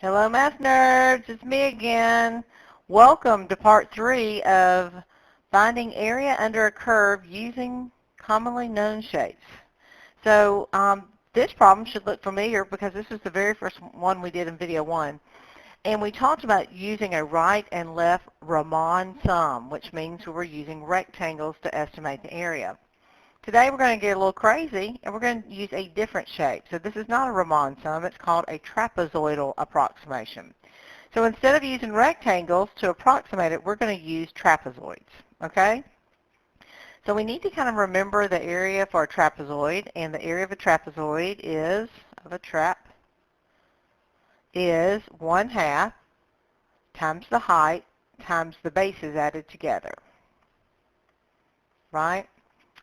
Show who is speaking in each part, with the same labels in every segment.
Speaker 1: Hello, Math Nerds. It's me again. Welcome to part 3 of finding area under a curve using commonly known shapes. So this problem should look familiar because this is the very first one we did in video 1. And we talked about using a right and left Riemann sum, which means we were using rectangles to estimate the area. Today we're going to get a little crazy, and we're going to use a different shape. So this is not a Riemann sum. It's called a trapezoidal approximation. So instead of using rectangles to approximate it, we're going to use trapezoids, okay? So we need to kind of remember the area for a trapezoid, and the area of a trapezoid is, is 1/2 times the height times the bases added together, right?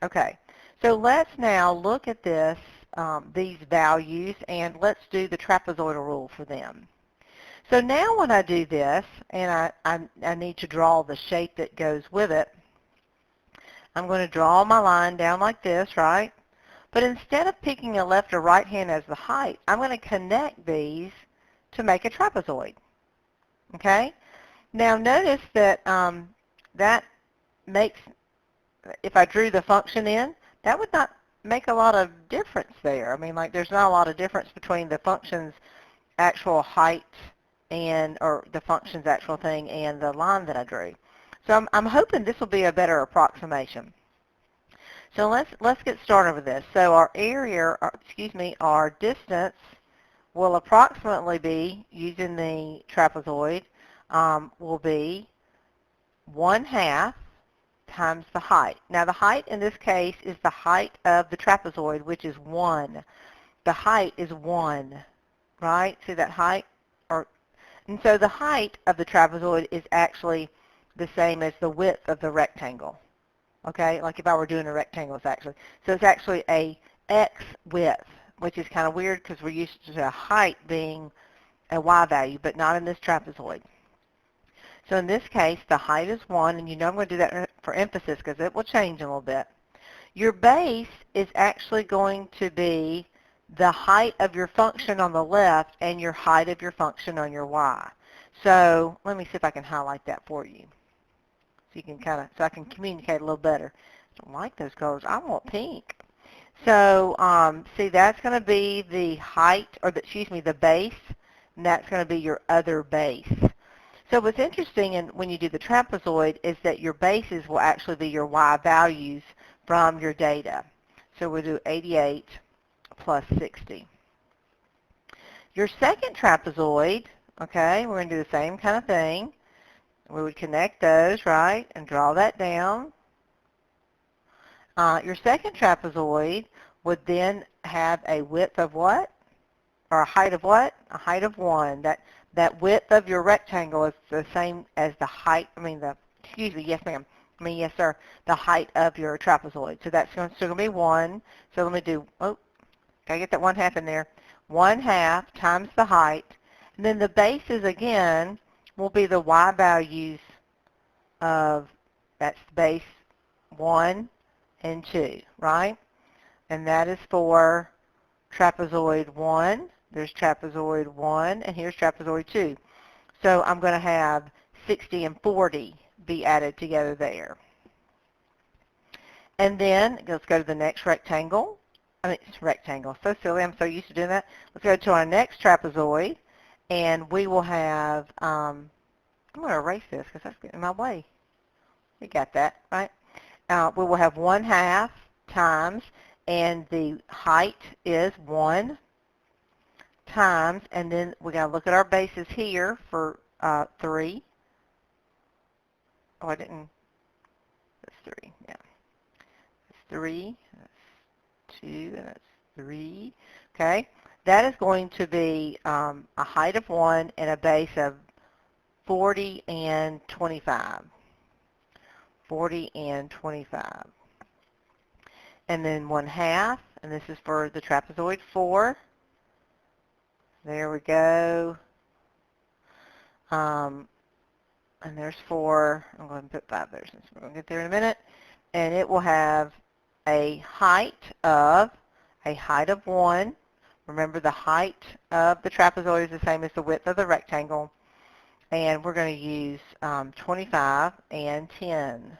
Speaker 1: Okay. So let's now look at these values, and let's do the trapezoidal rule for them. So now when I do this, and I need to draw the shape that goes with it, I'm going to draw my line down like this, right? But instead of picking a left or right hand as the height, I'm going to connect these to make a trapezoid. Okay? Now notice that that makes, if I drew the function in, that would not make a lot of difference there. I mean, like, there's not a lot of difference between the function's actual height or the function's actual thing and the line that I drew. So I'm hoping this will be a better approximation. So let's get started with this. So our area, our distance will approximately be, using the trapezoid, will be 1/2 times the height. Now the height in this case is the height of the trapezoid, which is 1. The height is 1, right? See that height? And so the height of the trapezoid is actually the same as the width of the rectangle. Okay? Like if I were doing a rectangle, it's actually a x width, which is kind of weird because we're used to a height being a y value, but not in this trapezoid. So in this case, the height is 1, and you know I'm going to do that for emphasis because it will change a little bit. Your base is actually going to be the height of your function on the left and your height of your function on your y. So let me see if I can highlight that for you, so you can so I can communicate a little better. I don't like those colors. I want pink. So see, that's going to be the height, or the base, and that's going to be your other base. So what's interesting when you do the trapezoid is that your bases will actually be your y values from your data. So we'll do 88 plus 60. Your second trapezoid, okay, we're going to do the same kind of thing. We would connect those, right, and draw that down. Your second trapezoid would then have a width of what? Or a height of what? A height of 1. That width of your rectangle is the same as the height, yes ma'am, yes sir, the height of your trapezoid. So that's still going to be 1. So let me do, gotta get that 1/2 in there. 1/2 times the height. And then the bases again will be the y values of, that's base 1 and 2, right? And that is for trapezoid 1. There's trapezoid 1, and here's trapezoid 2. So I'm going to have 60 and 40 be added together there. And then let's go to the next rectangle. It's rectangle. So silly. I'm so used to doing that. Let's go to our next trapezoid, and we will have, I'm going to erase this because that's getting in my way. We got that, right? We will have 1/2 times, and the height is 1 times, and then we got to look at our bases here for 3. Oh, I didn't. That's 3, yeah. That's 3, that's 2, and that's 3. Okay, that is going to be a height of 1 and a base of 40 and 25. 40 and 25. And then 1/2, and this is for the trapezoid 4. There we go. And there's 4. I'm going to put 5 there since we're going to get there in a minute. And it will have a height of 1 Remember, the height of the trapezoid is the same as the width of the rectangle, and we're going to use 25 and 10.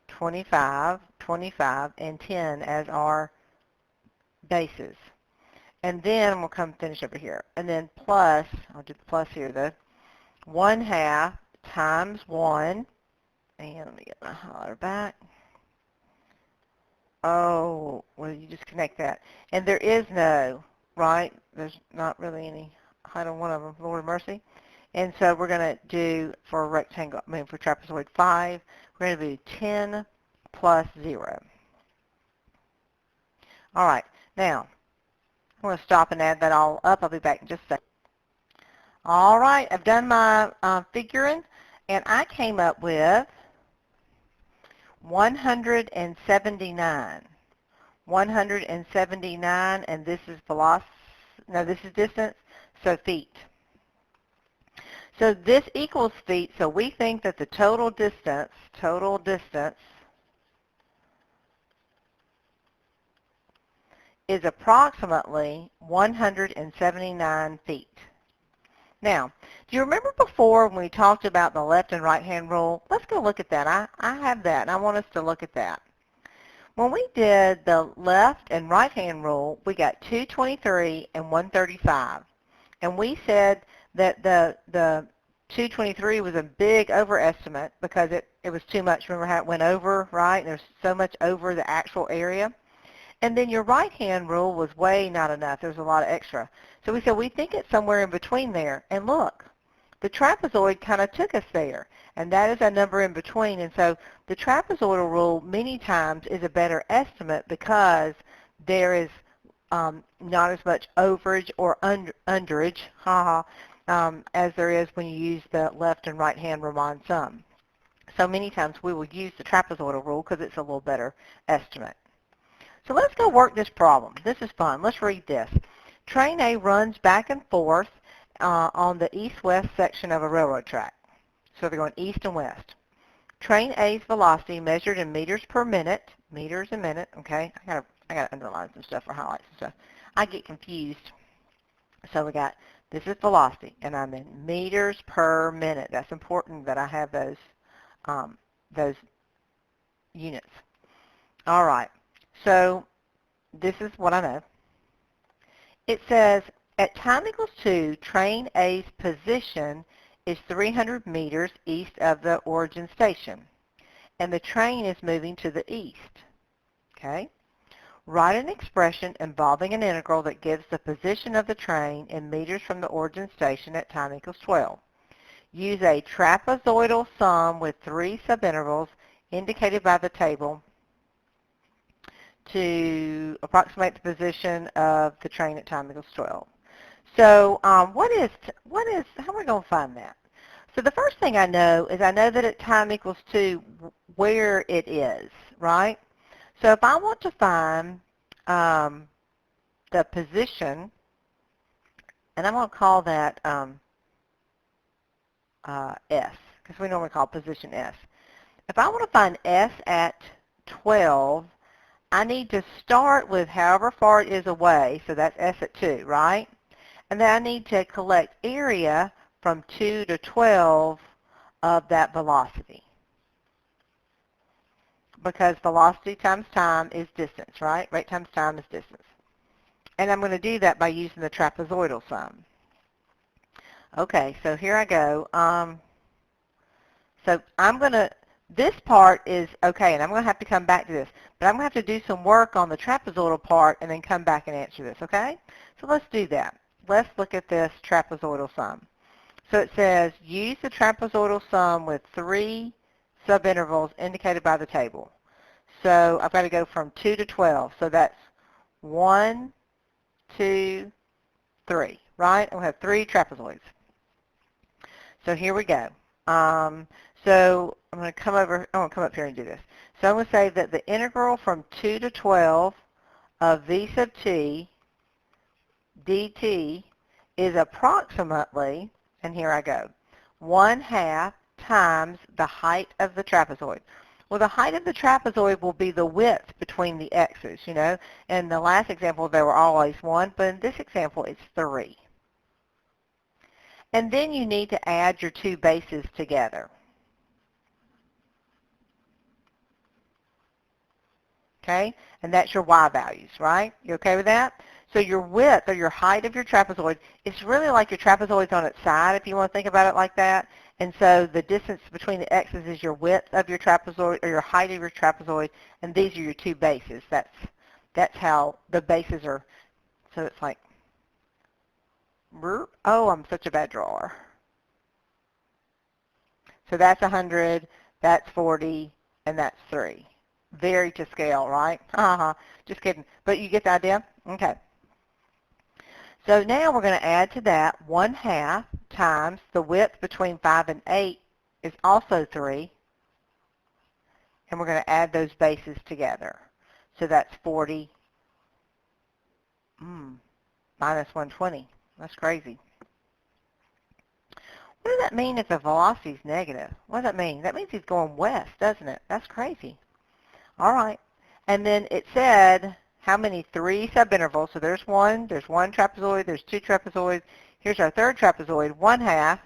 Speaker 1: 25, 25, and 10 as our bases. And then we'll come finish over here. And then plus, I'll do the plus here though, 1/2 times 1, and let me get my highlighter back. Oh, well, you just connect that. And there is no, right? There's not really any height on one of them, Lord of mercy. And so we're going to do, for a rectangle, for trapezoid 5, we're going to do 10 plus 0. All right, now, I'm going to stop and add that all up. I'll be back in just a second. All right, I've done my figuring, and I came up with 179. 179, and this is velocity. No, this is distance, so feet. So this equals feet, so we think that the total distance is approximately 179 feet. Now, do you remember before when we talked about the left and right hand rule? Let's go look at that. I have that, and I want us to look at that. When we did the left and right hand rule, we got 223 and 135. And we said that the 223 was a big overestimate because it was too much. Remember how it went over, right? There's so much over the actual area. And then your right-hand rule was way not enough. There was a lot of extra. So we said we think it's somewhere in between there. And look, the trapezoid kind of took us there. And that is a number in between. And so the trapezoidal rule many times is a better estimate because there is not as much overage or underage, as there is when you use the left and right-hand Riemann sum. So many times we will use the trapezoidal rule because it's a little better estimate. So let's go work this problem. This is fun. Let's read this. Train A runs back and forth on the east-west section of a railroad track. So they're going east and west. Train A's velocity measured in meters per minute, meters a minute, okay? I gotta underline some stuff or highlight some stuff. I get confused. So we got, this is velocity, and I'm in meters per minute. That's important that I have those units. All right. So this is what I know. It says at time equals 2, train A's position is 300 meters east of the origin station, and the train is moving to the east. Okay? Write an expression involving an integral that gives the position of the train in meters from the origin station at time equals 12. Use a trapezoidal sum with 3 subintervals indicated by the table to approximate the position of the train at time equals 12. So how am I going to find that? So the first thing I know is I know that at time equals 2 where it is, right? So if I want to find the position, and I'm going to call that S, because we normally call position S. If I want to find S at 12, I need to start with however far it is away, so that's S at 2, right? And then I need to collect area from 2 to 12 of that velocity. Because velocity times time is distance, right? Rate times time is distance. And I'm going to do that by using the trapezoidal sum. Okay, so here I go. So I'm going to, this part is okay, and I'm going to have to come back to this. But I'm going to have to do some work on the trapezoidal part and then come back and answer this, okay? So let's do that. Let's look at this trapezoidal sum. So it says, use the trapezoidal sum with 3 subintervals indicated by the table. So I've got to go from 2 to 12. So that's 1, 2, 3, right? And we have 3 trapezoids. So here we go. So I'm going to come up here and do this. So I'm going to say that the integral from 2 to 12 of v sub t dt is approximately, and here I go, 1/2 times the height of the trapezoid. Well, the height of the trapezoid will be the width between the x's, you know. In the last example, they were always 1, but in this example, it's 3. And then you need to add your two bases together. Okay? And that's your y values, right? You okay with that? So your width or your height of your trapezoid is really like your trapezoid's on its side, if you want to think about it like that. And so the distance between the x's is your width of your trapezoid or your height of your trapezoid, and these are your two bases. That's how the bases are. So it's like, oh, I'm such a bad drawer. So that's 100, that's 40, and that's 3. Very to scale, right? Just kidding. But you get the idea? Okay. So now we're going to add to that 1/2 times the width between 5 and 8 is also 3. And we're going to add those bases together. So that's 40 minus 120. That's crazy. What does that mean if the velocity is negative? What does that mean? That means he's going west, doesn't it? That's crazy. All right. And then it said how many? 3 subintervals. So there's one trapezoid, there's 2 trapezoids. Here's our third trapezoid, 1/2.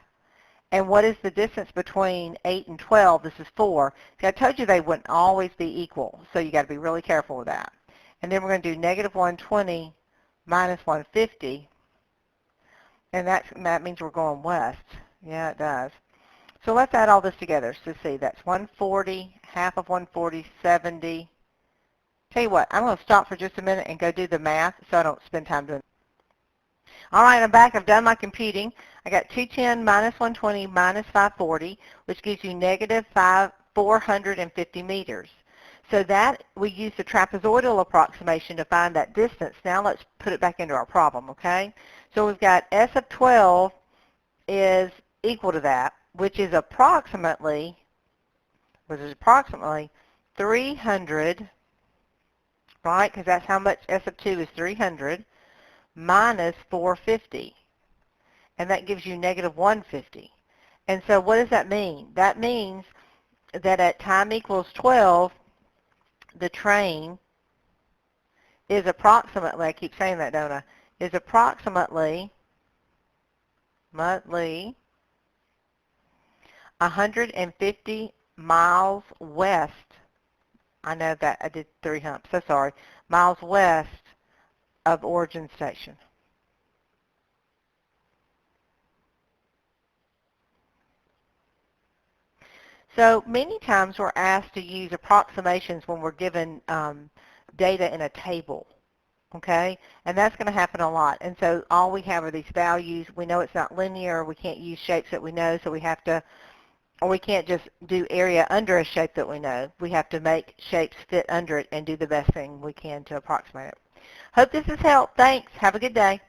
Speaker 1: And what is the distance between 8 and 12? This is 4. See, I told you they wouldn't always be equal, so you got to be really careful with that. And then we're going to do negative 120 minus 150. And that means we're going west. Yeah, it does. So let's add all this together. So see, that's 140, half of 140, 70. Tell you what, I'm going to stop for just a minute and go do the math so I don't spend time doing it. All right, I'm back. I've done my computing. I got 210 minus 120 minus 540, which gives you negative 450 meters. So that, we use the trapezoidal approximation to find that distance. Now let's put it back into our problem, okay? So we've got S of 12 is equal to that, which is approximately 300, right? Because that's how much S of 2 is 300, minus 450. And that gives you negative 150. And so what does that mean? That means that at time equals 12, the train is approximately, I keep saying that, don't I, is approximately 150 miles west. I know that I did 3 humps, so sorry. Miles west of origin station. So many times we're asked to use approximations when we're given data in a table, okay? And that's going to happen a lot. And so all we have are these values. We know it's not linear. We can't use shapes that we know, so we have to, or we can't just do area under a shape that we know. We have to make shapes fit under it and do the best thing we can to approximate it. Hope this has helped. Thanks. Have a good day.